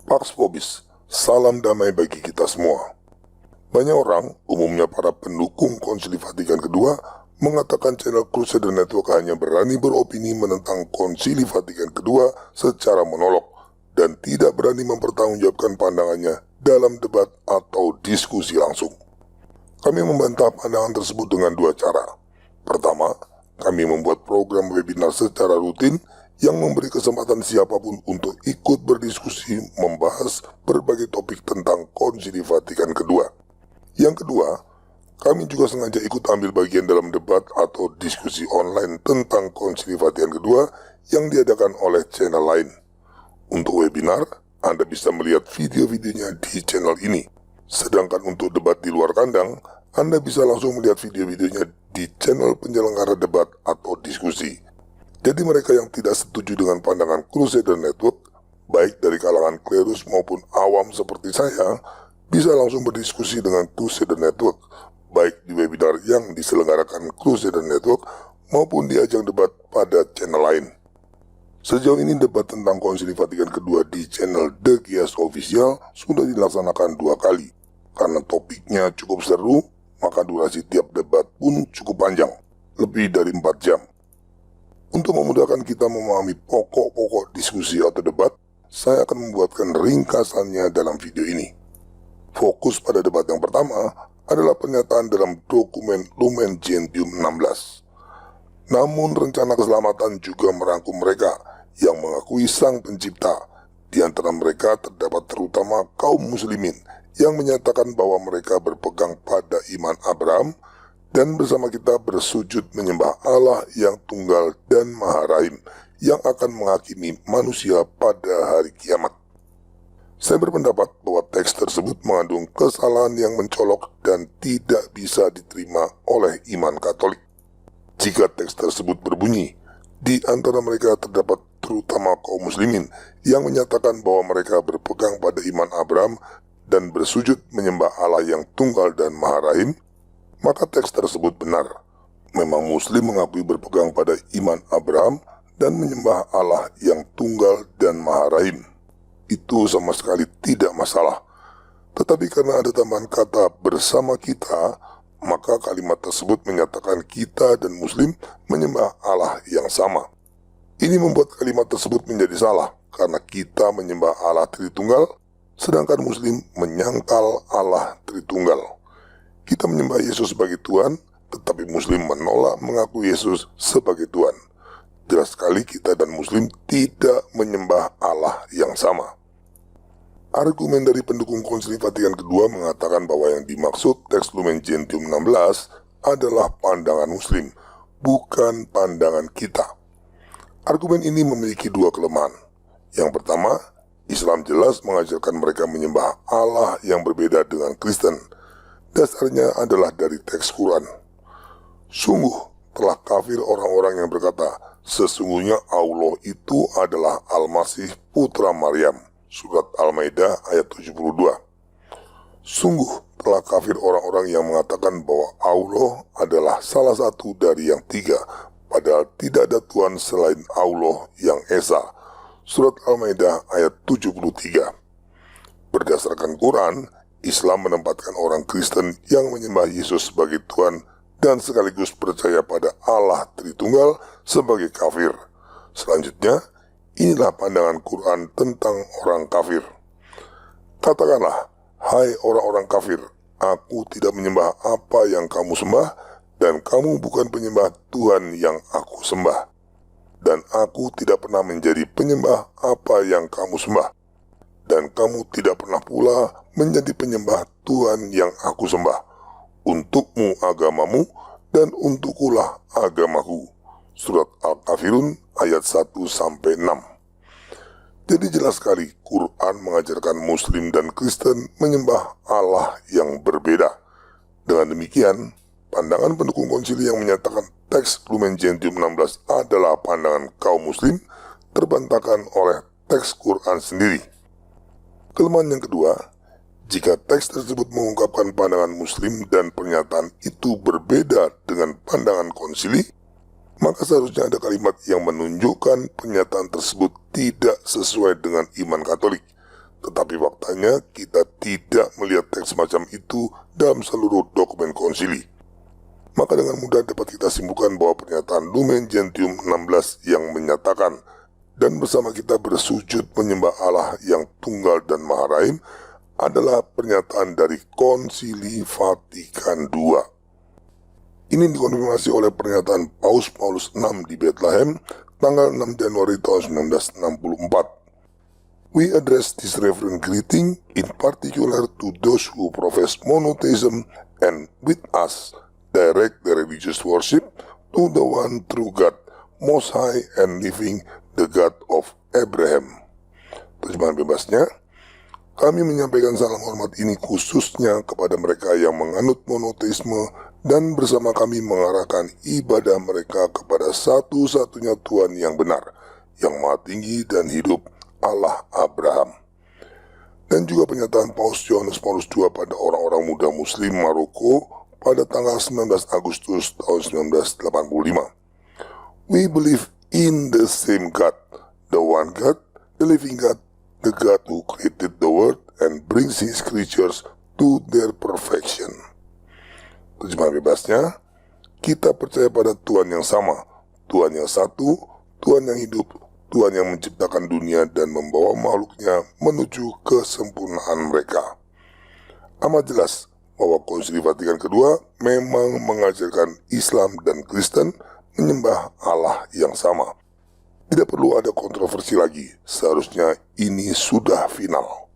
Pax Vobis, salam damai bagi kita semua. Banyak orang, umumnya para pendukung Konsili Vatikan II, mengatakan channel Crusader Network hanya berani beropini menentang Konsili Vatikan II secara monolog dan tidak berani mempertanggungjawabkan pandangannya dalam debat atau diskusi langsung. Kami membantah pandangan tersebut dengan dua cara. Pertama, kami membuat program webinar secara rutin yang memberi kesempatan siapapun untuk ikut berdiskusi membahas berbagai topik tentang Konsili Vatikan II. Yang kedua, kami juga sengaja ikut ambil bagian dalam debat atau diskusi online tentang Konsili Vatikan II yang diadakan oleh channel lain. Untuk webinar, Anda bisa melihat video-videonya di channel ini. Sedangkan untuk debat di luar kandang, Anda bisa langsung melihat video-videonya di channel penyelenggara debat atau diskusi. Jadi mereka yang tidak setuju dengan pandangan Crusader Network, baik dari kalangan klerus maupun awam seperti saya, bisa langsung berdiskusi dengan Crusader Network, baik di webinar yang diselenggarakan Crusader Network maupun di ajang debat pada channel lain. Sejauh ini debat tentang Konsili Vatikan II di channel The Gias Official sudah dilaksanakan 2 kali. Karena topiknya cukup seru, maka durasi tiap debat pun cukup panjang, lebih dari 4 jam. Untuk memudahkan kita memahami pokok-pokok diskusi atau debat, saya akan membuatkan ringkasannya dalam video ini. Fokus pada debat yang pertama adalah pernyataan dalam dokumen Lumen Gentium 16. Namun rencana keselamatan juga merangkum mereka yang mengakui Sang Pencipta. Di antara mereka terdapat terutama kaum muslimin yang menyatakan bahwa mereka berpegang pada iman Abraham dan bersama kita bersujud menyembah Allah yang tunggal dan maha rahim yang akan menghakimi manusia pada hari kiamat. Saya berpendapat bahwa teks tersebut mengandung kesalahan yang mencolok dan tidak bisa diterima oleh iman Katolik. Jika teks tersebut berbunyi, di antara mereka terdapat terutama kaum muslimin yang menyatakan bahwa mereka berpegang pada iman Abraham dan bersujud menyembah Allah yang tunggal dan maha rahim, maka teks tersebut benar. Memang muslim mengakui berpegang pada iman Abraham dan menyembah Allah yang tunggal dan maha rahim. Itu sama sekali tidak masalah. Tetapi karena ada tambahan kata bersama kita, maka kalimat tersebut menyatakan kita dan muslim menyembah Allah yang sama. Ini membuat kalimat tersebut menjadi salah karena kita menyembah Allah Tritunggal, sedangkan muslim menyangkal Allah Tritunggal. Kita menyembah Yesus sebagai Tuhan, tetapi muslim menolak mengaku Yesus sebagai Tuhan. Jelas sekali kita dan muslim tidak menyembah Allah yang sama. Argumen dari pendukung Konsili Vatikan II mengatakan bahwa yang dimaksud teks Lumen Gentium 16 adalah pandangan muslim, bukan pandangan kita. Argumen ini memiliki 2 kelemahan. Yang pertama, Islam jelas mengajarkan mereka menyembah Allah yang berbeda dengan Kristen. Dasarnya adalah dari teks Quran. Sungguh telah kafir orang-orang yang berkata, sesungguhnya Allah itu adalah Al-Masih putra Maryam. Surat Al-Maidah ayat 72. Sungguh telah kafir orang-orang yang mengatakan bahwa Allah adalah salah satu dari yang 3, padahal tidak ada Tuhan selain Allah yang Esa. Surat Al-Maidah ayat 73. Berdasarkan Quran, Islam menempatkan orang Kristen yang menyembah Yesus sebagai Tuhan dan sekaligus percaya pada Allah Tritunggal sebagai kafir. Selanjutnya, inilah pandangan Quran tentang orang kafir. Katakanlah, hai orang-orang kafir, aku tidak menyembah apa yang kamu sembah, dan kamu bukan penyembah Tuhan yang aku sembah. Dan aku tidak pernah menjadi penyembah apa yang kamu sembah. Dan kamu tidak pernah pula menjadi penyembah Tuhan yang aku sembah. Untukmu agamamu, dan untukulah agamaku. Surat Al-Kafirun ayat 1-6. Jadi jelas sekali Quran mengajarkan muslim dan Kristen menyembah Allah yang berbeda. Dengan demikian, pandangan pendukung konsili yang menyatakan teks Lumen Gentium 16 adalah pandangan kaum muslim terbantahkan oleh teks Quran sendiri. Kelemahan yang kedua, jika teks tersebut mengungkapkan pandangan muslim dan pernyataan itu berbeda dengan pandangan konsili, maka seharusnya ada kalimat yang menunjukkan pernyataan tersebut tidak sesuai dengan iman Katolik. Tetapi faktanya kita tidak melihat teks semacam itu dalam seluruh dokumen konsili. Maka dengan mudah dapat kita simpulkan bahwa pernyataan Lumen Gentium 16 yang menyatakan dan bersama kita bersujud menyembah Allah yang tunggal dan maha rahim adalah pernyataan dari Konsili Vatikan II. Ini dikonfirmasi oleh pernyataan Paus Paulus VI di Bethlehem tanggal 6 Januari tahun 1964. We address this reverent greeting in particular to those who profess monotheism and with us direct their religious worship to the one true God, most high and living, the God of Abraham. Terjemahan bebasnya, kami menyampaikan salam hormat ini khususnya kepada mereka yang menganut monoteisme dan bersama kami mengarahkan ibadah mereka kepada satu-satunya Tuhan yang benar, yang maha tinggi dan hidup, Allah Abraham. Dan juga pernyataan Paus Yohanes Paulus II pada orang-orang muda Muslim Maroko pada tanggal 19 Agustus tahun 1985. We believe in the same God, the one God, the living God, the God who created the world and brings his creatures to their perfection. Terjemahan bebasnya, kita percaya pada Tuhan yang sama, Tuhan yang satu, Tuhan yang hidup, Tuhan yang menciptakan dunia dan membawa makhluknya menuju kesempurnaan mereka. Amat jelas bahwa Konsili Vatikan II memang mengajarkan Islam dan Kristen menyembah Allah yang sama. Tidak perlu ada kontroversi lagi, seharusnya ini sudah final.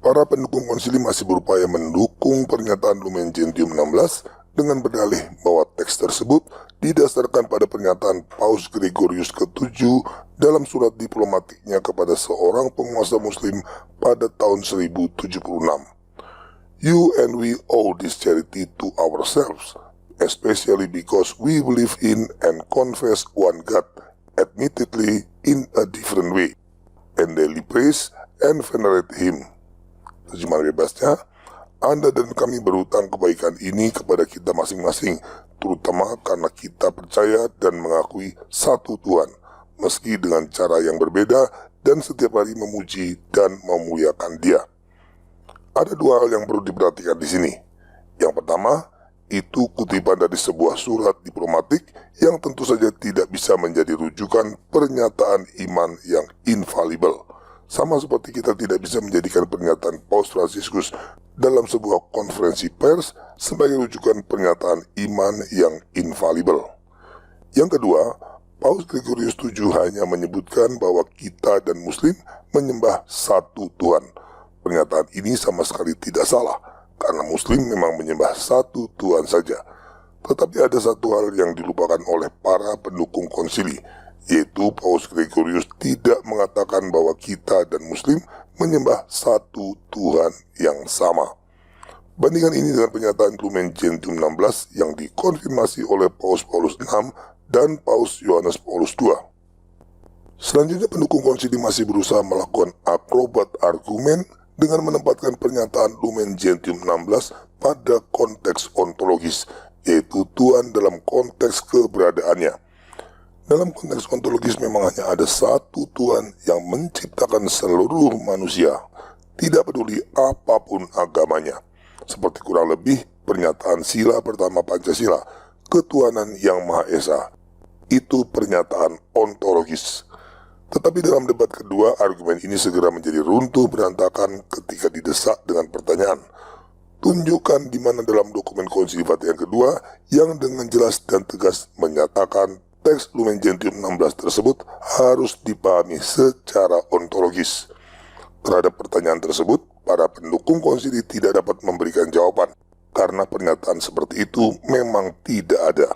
Para pendukung konsili masih berupaya mendukung pernyataan Lumen Gentium 16 dengan berdalih bahwa teks tersebut didasarkan pada pernyataan Paus Gregorius ke-7 dalam surat diplomatiknya kepada seorang penguasa muslim pada tahun 1076. You and we owe this charity to ourselves, especially because we believe in and confess one God, admittedly in a different way, and daily praise and venerate him. Terjemahan bebasnya, Anda dan kami berhutang kebaikan ini kepada kita masing-masing, terutama karena kita percaya dan mengakui satu Tuhan, meski dengan cara yang berbeda dan setiap hari memuji dan memuliakan Dia. Ada dua hal yang perlu diperhatikan di sini. Yang pertama, itu kutipan dari sebuah surat diplomatik yang tentu saja tidak bisa menjadi rujukan pernyataan iman yang infalibel. Sama seperti kita tidak bisa menjadikan pernyataan Paus Fransiskus dalam sebuah konferensi pers sebagai rujukan pernyataan iman yang infalibel. Yang kedua, Paus Gregorius VII hanya menyebutkan bahwa kita dan Muslim menyembah satu Tuhan. Pernyataan ini sama sekali tidak salah, karena Muslim memang menyembah satu Tuhan saja. Tetapi ada satu hal yang dilupakan oleh para pendukung konsili, yaitu Paus Gregorius tidak mengatakan bahwa kita dan Muslim menyembah satu Tuhan yang sama. Bandingkan ini dengan pernyataan Lumen Gentium 16 yang dikonfirmasi oleh Paus Paulus VI dan Paus Yohanes Paulus II. Selanjutnya pendukung konsili masih berusaha melakukan akrobat argumen dengan menempatkan pernyataan Lumen Gentium 16 pada konteks ontologis, yaitu Tuhan dalam konteks keberadaannya. Dalam konteks ontologis memang hanya ada satu Tuhan yang menciptakan seluruh manusia, tidak peduli apapun agamanya. Seperti kurang lebih pernyataan sila pertama Pancasila, ketuhanan yang Maha Esa. Itu pernyataan ontologis. Tetapi dalam debat kedua, argumen ini segera menjadi runtuh berantakan ketika didesak dengan pertanyaan, tunjukkan di mana dalam dokumen Konsili Vatikan II yang dengan jelas dan tegas menyatakan teks Lumen Gentium 16 tersebut harus dipahami secara ontologis. Terhadap pertanyaan tersebut, para pendukung konsili tidak dapat memberikan jawaban, karena pernyataan seperti itu memang tidak ada.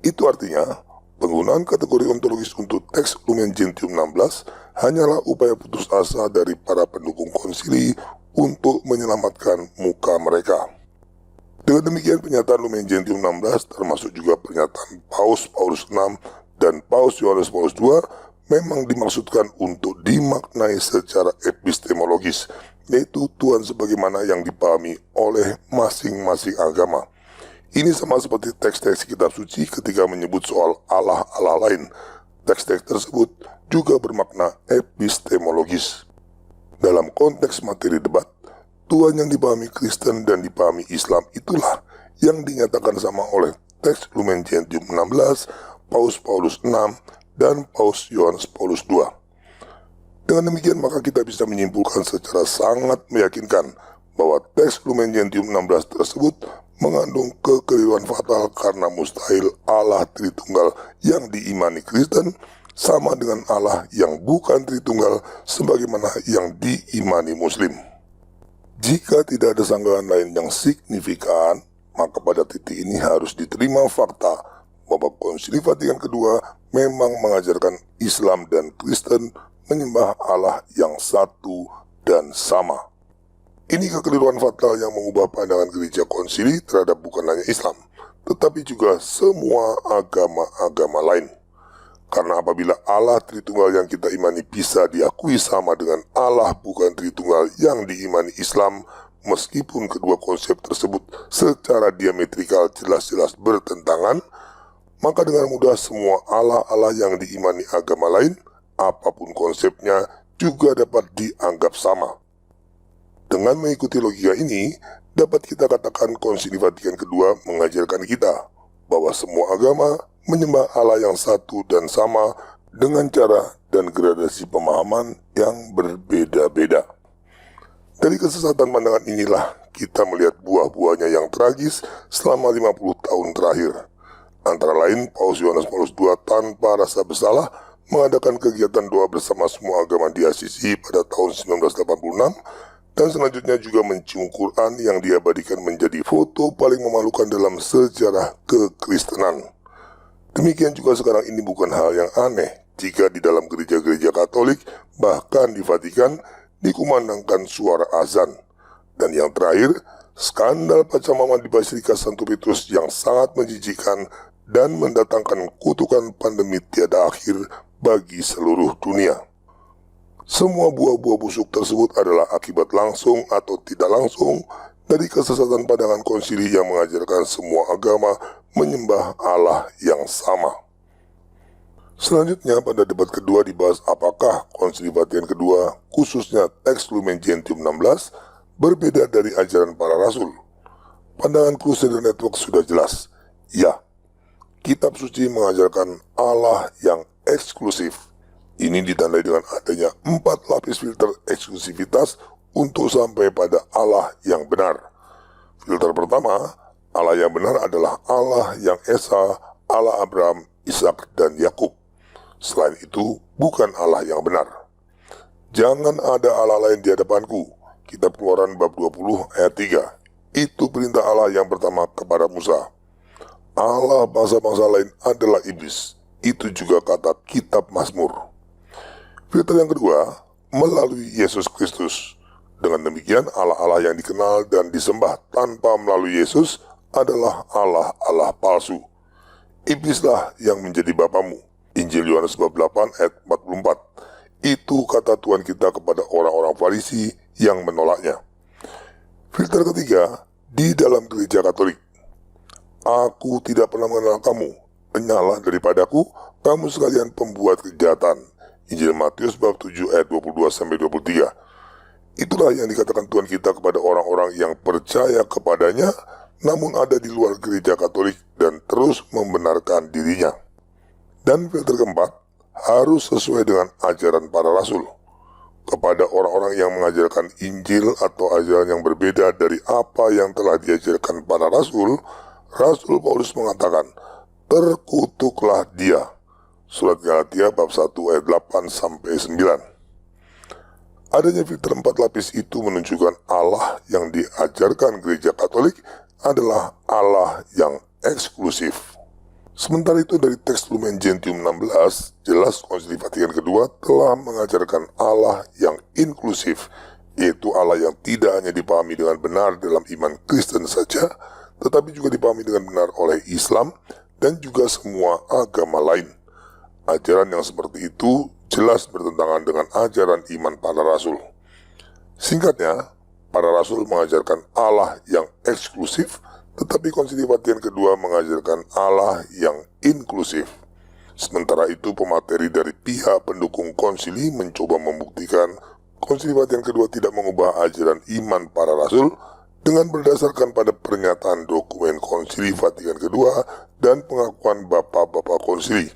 Itu artinya, penggunaan kategori ontologis untuk teks Lumen Gentium 16 hanyalah upaya putus asa dari para pendukung konsili untuk menyelamatkan muka mereka. Dengan demikian pernyataan Lumen Gentium 16 termasuk juga pernyataan Paus Paulus VI dan Paus Yohanes Paulus II memang dimaksudkan untuk dimaknai secara epistemologis, yaitu Tuhan sebagaimana yang dipahami oleh masing-masing agama. Ini sama seperti teks-teks kitab suci ketika menyebut soal Allah-Allah lain. Teks-teks tersebut juga bermakna epistemologis. Dalam konteks materi debat, Tuhan yang dipahami Kristen dan dipahami Islam itulah yang dinyatakan sama oleh teks Lumen Gentium 16, Paus Paulus 6, dan Paus Yohanes Paulus II. Dengan demikian maka kita bisa menyimpulkan secara sangat meyakinkan bahwa teks Lumen Gentium 16 tersebut mengandung kekeliruan fatal karena mustahil Allah Tritunggal yang diimani Kristen sama dengan Allah yang bukan Tritunggal sebagaimana yang diimani Muslim. Jika tidak ada sanggahan lain yang signifikan, maka pada titik ini harus diterima fakta bahwa Konsili Vatikan II memang mengajarkan Islam dan Kristen menyembah Allah yang satu dan sama. Ini kekeliruan fatal yang mengubah pandangan gereja konsili terhadap bukan hanya Islam, tetapi juga semua agama-agama lain. Karena apabila Allah Tritunggal yang kita imani bisa diakui sama dengan Allah bukan Tritunggal yang diimani Islam, meskipun kedua konsep tersebut secara diametrikal jelas-jelas bertentangan, maka dengan mudah semua Allah-Allah yang diimani agama lain, apapun konsepnya, juga dapat dianggap sama. Dengan mengikuti logika ini, dapat kita katakan Konsili Vatikan II mengajarkan kita bahwa semua agama menyembah Allah yang satu dan sama dengan cara dan gradasi pemahaman yang berbeda-beda. Dari kesesatan pandangan inilah kita melihat buah-buahnya yang tragis selama 50 tahun terakhir. Antara lain, Paus Yohanes Paulus II tanpa rasa bersalah mengadakan kegiatan doa bersama semua agama di Assisi pada tahun 1986, dan selanjutnya juga mencium Quran yang diabadikan menjadi foto paling memalukan dalam sejarah kekristenan. Demikian juga sekarang ini bukan hal yang aneh jika di dalam gereja-gereja Katolik, bahkan di Vatikan, dikumandangkan suara azan. Dan yang terakhir, skandal pacamama di Basilika Santo Petrus yang sangat menjijikkan dan mendatangkan kutukan pandemi tiada akhir bagi seluruh dunia. Semua buah-buah busuk tersebut adalah akibat langsung atau tidak langsung dari kesesatan pandangan konsili yang mengajarkan semua agama menyembah Allah yang sama. Selanjutnya pada debat kedua dibahas apakah Konsili Vatikan II, khususnya teks Lumen Gentium 16, berbeda dari ajaran para rasul. Pandangan Crusader Network sudah jelas. Ya, kitab suci mengajarkan Allah yang eksklusif. Ini ditandai dengan adanya 4 lapis filter eksklusivitas untuk sampai pada Allah yang benar. Filter pertama, Allah yang benar adalah Allah yang Esa, Allah Abraham, Ishak, dan Yakub. Selain itu, bukan Allah yang benar. Jangan ada Allah lain di hadapanku. Kitab Keluaran bab 20 ayat 3. Itu perintah Allah yang pertama kepada Musa. Allah bangsa-bangsa lain adalah iblis. Itu juga kata kitab Mazmur. Filter yang kedua, melalui Yesus Kristus. Dengan demikian, Allah-Allah yang dikenal dan disembah tanpa melalui Yesus adalah Allah-Allah palsu. Iblislah yang menjadi bapamu. Injil Yohanes bab 8 ayat 44. Itu kata Tuhan kita kepada orang-orang Farisi yang menolaknya. Filter ketiga, di dalam gereja Katolik. Aku tidak pernah mengenal kamu. Enyahlah daripadaku, kamu sekalian pembuat kejahatan. Injil Matius bab 7 ayat 22-23. Itulah yang dikatakan Tuhan kita kepada orang-orang yang percaya kepadanya, namun ada di luar gereja Katolik dan terus membenarkan dirinya. Dan filter keempat, harus sesuai dengan ajaran para rasul. Kepada orang-orang yang mengajarkan Injil atau ajaran yang berbeda dari apa yang telah diajarkan para rasul, Rasul Paulus mengatakan, terkutuklah dia. Surat Galatia bab 1 ayat 8-9. Adanya filter 4 lapis itu menunjukkan Allah yang diajarkan gereja Katolik adalah Allah yang eksklusif. Sementara itu dari teks Lumen Gentium 16, jelas Konsili Vatikan II telah mengajarkan Allah yang inklusif, yaitu Allah yang tidak hanya dipahami dengan benar dalam iman Kristen saja, tetapi juga dipahami dengan benar oleh Islam dan juga semua agama lain. Ajaran yang seperti itu jelas bertentangan dengan ajaran iman para rasul. Singkatnya, para rasul mengajarkan Allah yang eksklusif, tetapi Konsili Vatikan II mengajarkan Allah yang inklusif. Sementara itu pemateri dari pihak pendukung konsili mencoba membuktikan Konsili Vatikan kedua tidak mengubah ajaran iman para rasul dengan berdasarkan pada pernyataan dokumen Konsili Vatikan kedua dan pengakuan bapak-bapak konsili.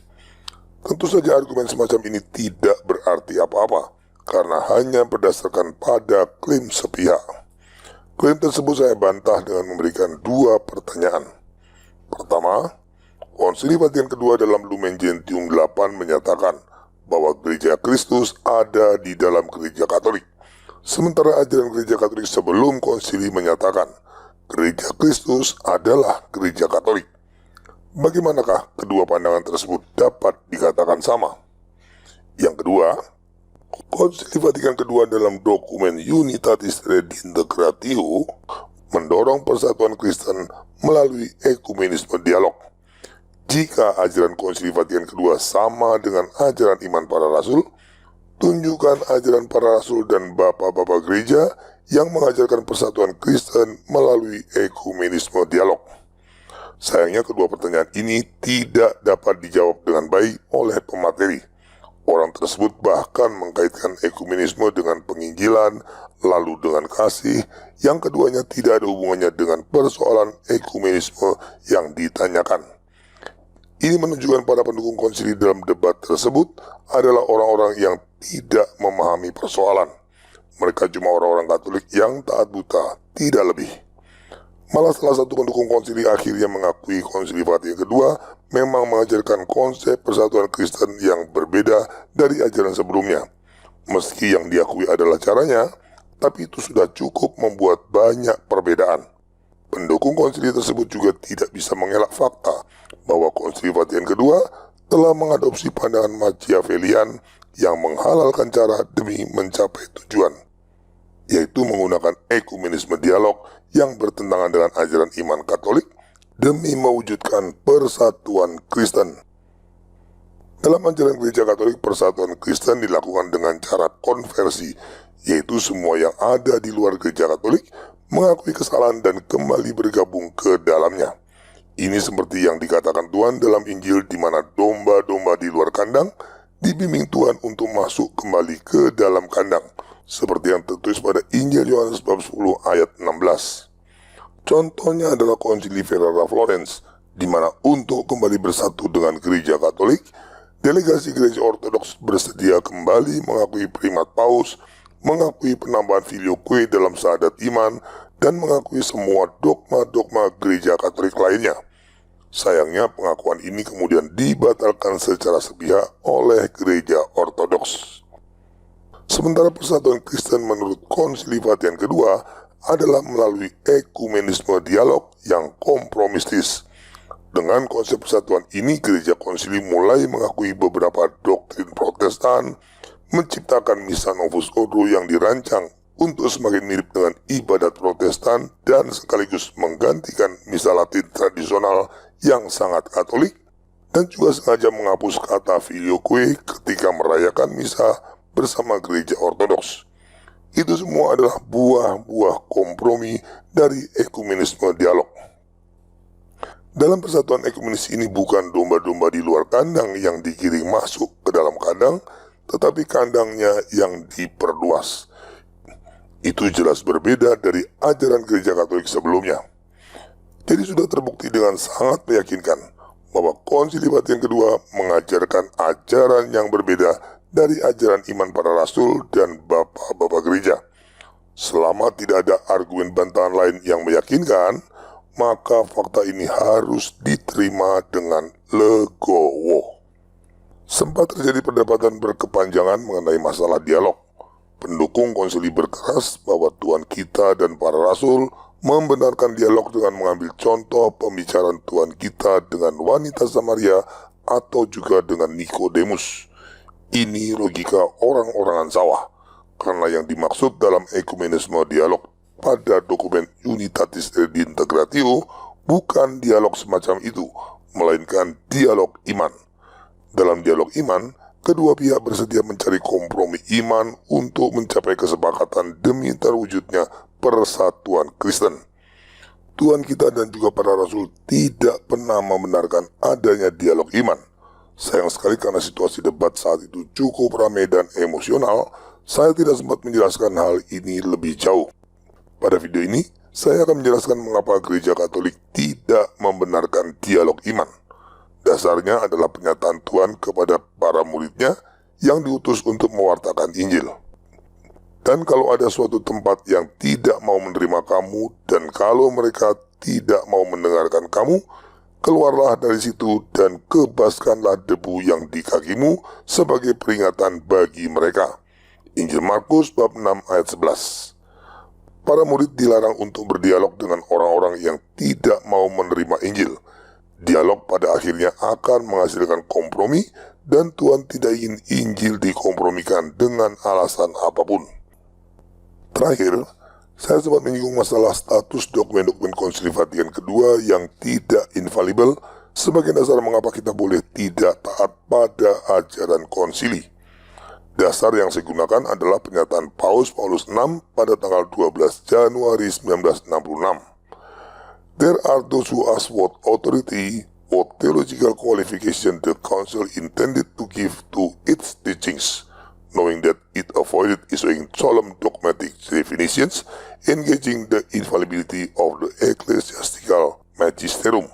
Tentu saja argumen semacam ini tidak berarti apa-apa, karena hanya berdasarkan pada klaim sepihak. Klaim tersebut saya bantah dengan memberikan dua pertanyaan. Pertama, Konsili Vatikan kedua dalam Lumen Gentium 8 menyatakan bahwa Gereja Kristus ada di dalam Gereja Katolik. Sementara ajaran Gereja Katolik sebelum konsili menyatakan Gereja Kristus adalah Gereja Katolik. Bagaimanakah kedua pandangan tersebut dapat dikatakan sama? Yang kedua, Konsili Vatikan kedua dalam dokumen Unitatis Redintegratio mendorong persatuan Kristen melalui ekumenisme dialog. Jika ajaran Konsili Vatikan kedua sama dengan ajaran iman para rasul, tunjukkan ajaran para rasul dan bapak-bapak gereja yang mengajarkan persatuan Kristen melalui ekumenisme dialog. Sayangnya kedua pertanyaan ini tidak dapat dijawab dengan baik oleh pemateri. Orang tersebut bahkan mengkaitkan ekumenisme dengan penginjilan, lalu dengan kasih, yang keduanya tidak ada hubungannya dengan persoalan ekumenisme yang ditanyakan. Ini menunjukkan para pendukung konsili dalam debat tersebut adalah orang-orang yang tidak memahami persoalan. Mereka cuma orang-orang Katolik yang taat buta, tidak lebih. Malah salah satu pendukung konsili akhirnya mengakui Konsili Vatikan kedua memang mengajarkan konsep persatuan Kristen yang berbeda dari ajaran sebelumnya. Meski yang diakui adalah caranya, tapi itu sudah cukup membuat banyak perbedaan. Pendukung konsili tersebut juga tidak bisa mengelak fakta bahwa Konsili Vatikan kedua telah mengadopsi pandangan Machiavellian yang menghalalkan cara demi mencapai tujuan, yaitu menggunakan ekumenisme dialog yang bertentangan dengan ajaran iman Katolik demi mewujudkan persatuan Kristen. Dalam ajaran Gereja Katolik, persatuan Kristen dilakukan dengan cara konversi, yaitu semua yang ada di luar Gereja Katolik mengakui kesalahan dan kembali bergabung ke dalamnya. Ini seperti yang dikatakan Tuhan dalam Injil, di mana domba-domba di luar kandang dibimbing Tuhan untuk masuk kembali ke dalam kandang, seperti yang tertulis pada Injil Yohanes bab 10 ayat 16. Contohnya adalah Konsili Ferrara Florence, di mana untuk kembali bersatu dengan Gereja Katolik, delegasi Gereja Ortodoks bersedia kembali mengakui primat paus, mengakui penambahan filioque dalam syahadat iman, dan mengakui semua dogma-dogma Gereja Katolik lainnya. Sayangnya pengakuan ini kemudian dibatalkan secara sepihak oleh Gereja Ortodoks. Sementara persatuan Kristen menurut Konsili Vatikan kedua adalah melalui ekumenisme dialog yang kompromistis. Dengan konsep persatuan ini, Gereja Konsili mulai mengakui beberapa doktrin Protestan, menciptakan Missa Novus Ordo yang dirancang untuk semakin mirip dengan ibadat Protestan dan sekaligus menggantikan Missa Latin tradisional yang sangat Katolik, dan juga sengaja menghapus kata filioque ketika merayakan misa bersama Gereja Ortodoks. Itu semua adalah buah-buah kompromi dari ekumenisme dialog. Dalam persatuan ekumenis ini bukan domba-domba di luar kandang yang digiring masuk ke dalam kandang, tetapi kandangnya yang diperluas. Itu jelas berbeda dari ajaran Gereja Katolik sebelumnya. Jadi sudah terbukti dengan sangat meyakinkan bahwa Konsili Vatikan kedua mengajarkan ajaran yang berbeda dari ajaran iman para rasul dan bapak-bapak gereja. Selama tidak ada argumen bantahan lain yang meyakinkan, maka fakta ini harus diterima dengan legowo. Sempat terjadi perdebatan berkepanjangan mengenai masalah dialog. Pendukung konsili berkeras bahwa Tuhan kita dan para rasul membenarkan dialog dengan mengambil contoh pembicaraan Tuhan kita dengan wanita Samaria atau juga dengan Nikodemus. Ini logika orang-orangan sawah, karena yang dimaksud dalam ekumenisme dialog pada dokumen Unitatis Redintegratio bukan dialog semacam itu, melainkan dialog iman. Dalam dialog iman, kedua pihak bersedia mencari kompromi iman untuk mencapai kesepakatan demi terwujudnya persatuan Kristen. Tuhan kita dan juga para rasul tidak pernah membenarkan adanya dialog iman. Sayang sekali karena situasi debat saat itu cukup ramai dan emosional, Saya tidak sempat menjelaskan hal ini lebih jauh. Pada video ini, saya akan menjelaskan mengapa gereja Katolik tidak membenarkan dialog iman. Dasarnya adalah pernyataan Tuhan kepada para muridnya yang diutus untuk mewartakan Injil. Dan kalau ada suatu tempat yang tidak mau menerima kamu, dan kalau mereka tidak mau mendengarkan kamu, keluarlah dari situ dan kebaskanlah debu yang di kakimu sebagai peringatan bagi mereka. Injil Markus bab 6 ayat 11. Para murid dilarang untuk berdialog dengan orang-orang yang tidak mau menerima Injil. Dialog pada akhirnya akan menghasilkan kompromi, dan Tuhan tidak ingin Injil dikompromikan dengan alasan apapun. Terakhir, saya sempat menyinggung masalah status dokumen-dokumen Konsili Vatikan kedua yang tidak infalibel sebagai dasar mengapa kita boleh tidak taat pada ajaran konsili. Dasar yang saya gunakan adalah pernyataan Paus Paulus VI pada tanggal 12 Januari 1966. There are those who ask what authority or theological qualification the Council intended to give to its teachings, knowing that it avoided issuing solemn dogmatic definitions engaging the infallibility of the ecclesiastical magisterium.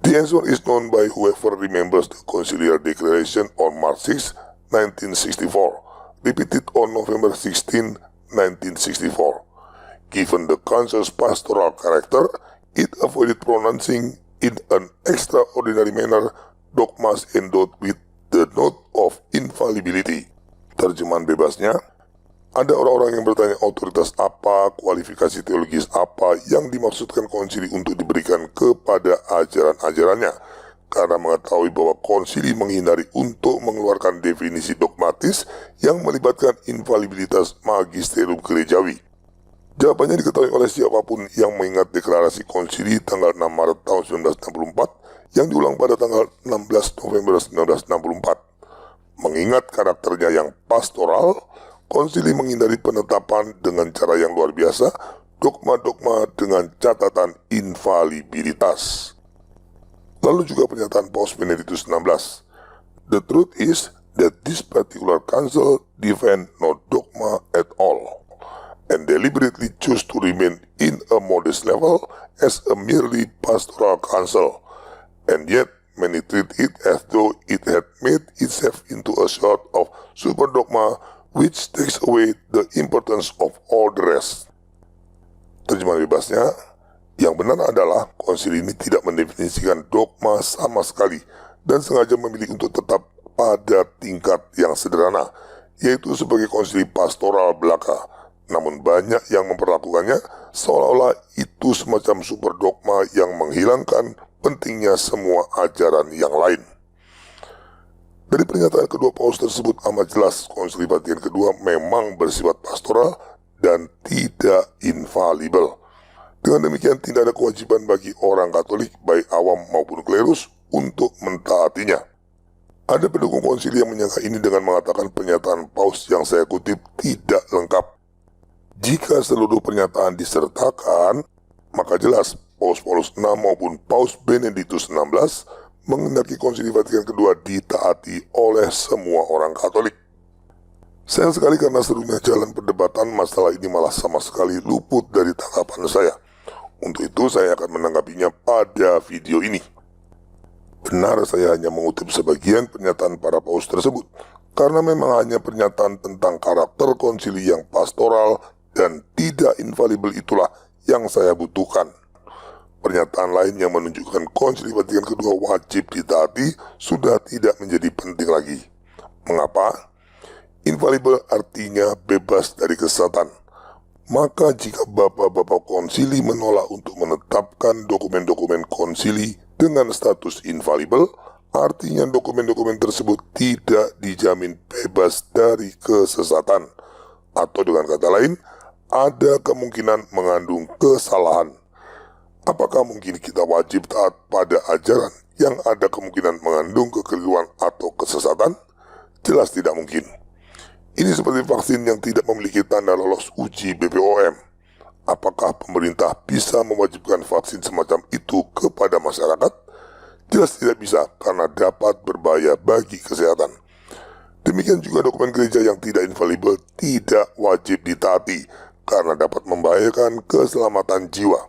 The answer is known by whoever remembers the conciliar declaration on March 6, 1964, repeated on November 16, 1964. Given the council's pastoral character, it avoided pronouncing in an extraordinary manner dogmas endowed with the note of infallibility. Terjemahan bebasnya, ada orang-orang yang bertanya otoritas apa, kualifikasi teologis apa yang dimaksudkan konsili untuk diberikan kepada ajaran-ajarannya, karena mengetahui bahwa konsili menghindari untuk mengeluarkan definisi dogmatis yang melibatkan infalibilitas magisterium gerejawi. Jawabannya diketahui oleh siapapun yang mengingat deklarasi konsili tanggal 6 Maret tahun 1964 yang diulang pada tanggal 16 November 1964. Mengingat karakternya yang pastoral, konsili menghindari penetapan dengan cara yang luar biasa, dogma-dogma dengan catatan infalibilitas. Lalu juga pernyataan Paus Benedictus XVI. The truth is that this particular council defend no dogma at all, and deliberately choose to remain in a modest level as a merely pastoral council, and yet many treat it as though it had made itself into a sort of super dogma which takes away the importance of all the rest. Terjemahan bebasnya, yang benar adalah konsili ini tidak mendefinisikan dogma sama sekali dan sengaja memilih untuk tetap pada tingkat yang sederhana, yaitu sebagai konsili pastoral belaka. Namun banyak yang memperlakukannya seolah-olah itu semacam super dogma yang menghilangkan pentingnya semua ajaran yang lain. Dari pernyataan kedua Paus tersebut amat jelas Konsili Vatikan kedua memang bersifat pastoral dan tidak infalibel. Dengan demikian tidak ada kewajiban bagi orang Katolik baik awam maupun klerus untuk mentaatinya. Ada pendukung konsili yang menyangka ini dengan mengatakan pernyataan Paus yang saya kutip tidak lengkap. Jika seluruh pernyataan disertakan, maka jelas Paus Paulus VI maupun Paus Benedictus XVI menghendaki Konsili Vatikan kedua ditaati oleh semua orang Katolik. Sayang sekali karena serunya jalan perdebatan, masalah ini malah sama sekali luput dari tanggapan saya. Untuk itu saya akan menanggapinya pada video ini. Benar, saya hanya mengutip sebagian pernyataan para paus tersebut, karena memang hanya pernyataan tentang karakter konsili yang pastoral dan tidak infalibel itulah yang saya butuhkan. Pernyataan lain yang menunjukkan Konsili Vatikan kedua wajib ditaati sudah tidak menjadi penting lagi. Mengapa? Infalibel artinya bebas dari kesesatan. Maka jika bapak-bapak konsili menolak untuk menetapkan dokumen-dokumen konsili dengan status infalibel, artinya dokumen-dokumen tersebut tidak dijamin bebas dari kesesatan. Atau dengan kata lain, ada kemungkinan mengandung kesalahan. Apakah mungkin kita wajib taat pada ajaran yang ada kemungkinan mengandung kekeliruan atau kesesatan? Jelas tidak mungkin. Ini seperti vaksin yang tidak memiliki tanda lolos uji BPOM. Apakah pemerintah bisa mewajibkan vaksin semacam itu kepada masyarakat? Jelas tidak bisa karena dapat berbahaya bagi kesehatan. Demikian juga dokumen gereja yang tidak infalibel tidak wajib ditaati karena dapat membahayakan keselamatan jiwa.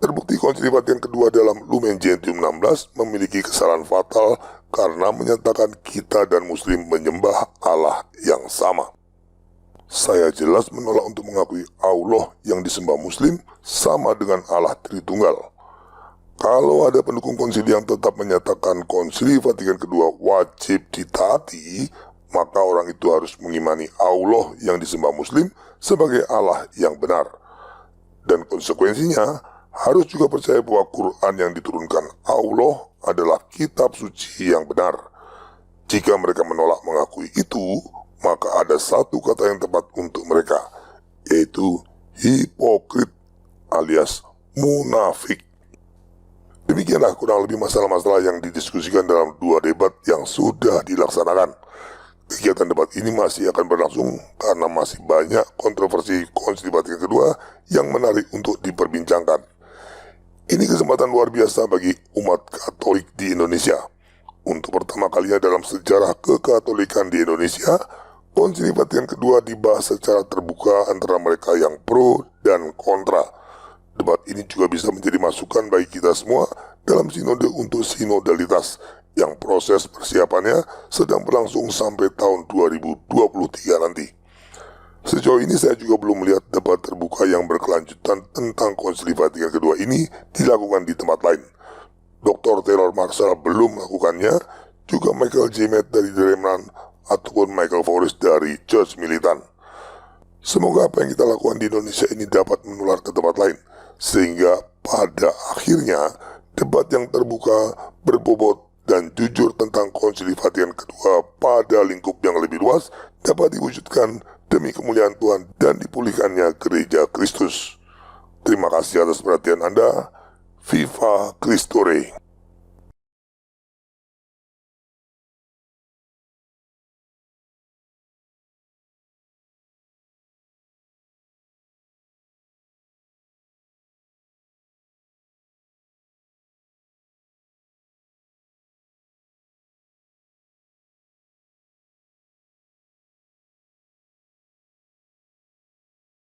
Terbukti Konsili Vatikan kedua dalam Lumen Gentium 16 memiliki kesalahan fatal karena menyatakan kita dan Muslim menyembah Allah yang sama. Saya jelas menolak untuk mengakui Allah yang disembah Muslim sama dengan Allah Tritunggal. Kalau ada pendukung konsili yang tetap menyatakan Konsili Vatikan kedua wajib ditaati, maka orang itu harus mengimani Allah yang disembah Muslim sebagai Allah yang benar. Dan konsekuensinya harus juga percaya bahwa Quran yang diturunkan Allah adalah kitab suci yang benar. Jika mereka menolak mengakui itu, maka ada satu kata yang tepat untuk mereka, yaitu hipokrit alias munafik. Demikianlah kurang lebih masalah-masalah yang didiskusikan dalam dua debat yang sudah dilaksanakan. Kegiatan debat ini masih akan berlangsung karena masih banyak kontroversi Konsili Vatikan kedua yang menarik untuk diperbincangkan. Ini kesempatan luar biasa bagi umat Katolik di Indonesia. Untuk pertama kalinya dalam sejarah kekatolikan di Indonesia, Konsili Vatikan kedua dibahas secara terbuka antara mereka yang pro dan kontra. Debat ini juga bisa menjadi masukan bagi kita semua dalam sinode untuk sinodalitas yang proses persiapannya sedang berlangsung sampai tahun 2023 nanti. Sejauh ini saya juga belum melihat debat terbuka yang berkelanjutan tentang Konsili Vatikan kedua ini dilakukan di tempat lain. Dr. Taylor Marshall belum melakukannya, juga Michael J. Matt dari The Remnant ataupun Michael Forrest dari Church Militant. Semoga apa yang kita lakukan di Indonesia ini dapat menular ke tempat lain, sehingga pada akhirnya debat yang terbuka, berbobot, dan jujur tentang Konsili Vatikan kedua pada lingkup yang lebih luas dapat diwujudkan demi kemuliaan Tuhan dan dipulihkannya Gereja Kristus. Terima kasih atas perhatian Anda. Viva Christore.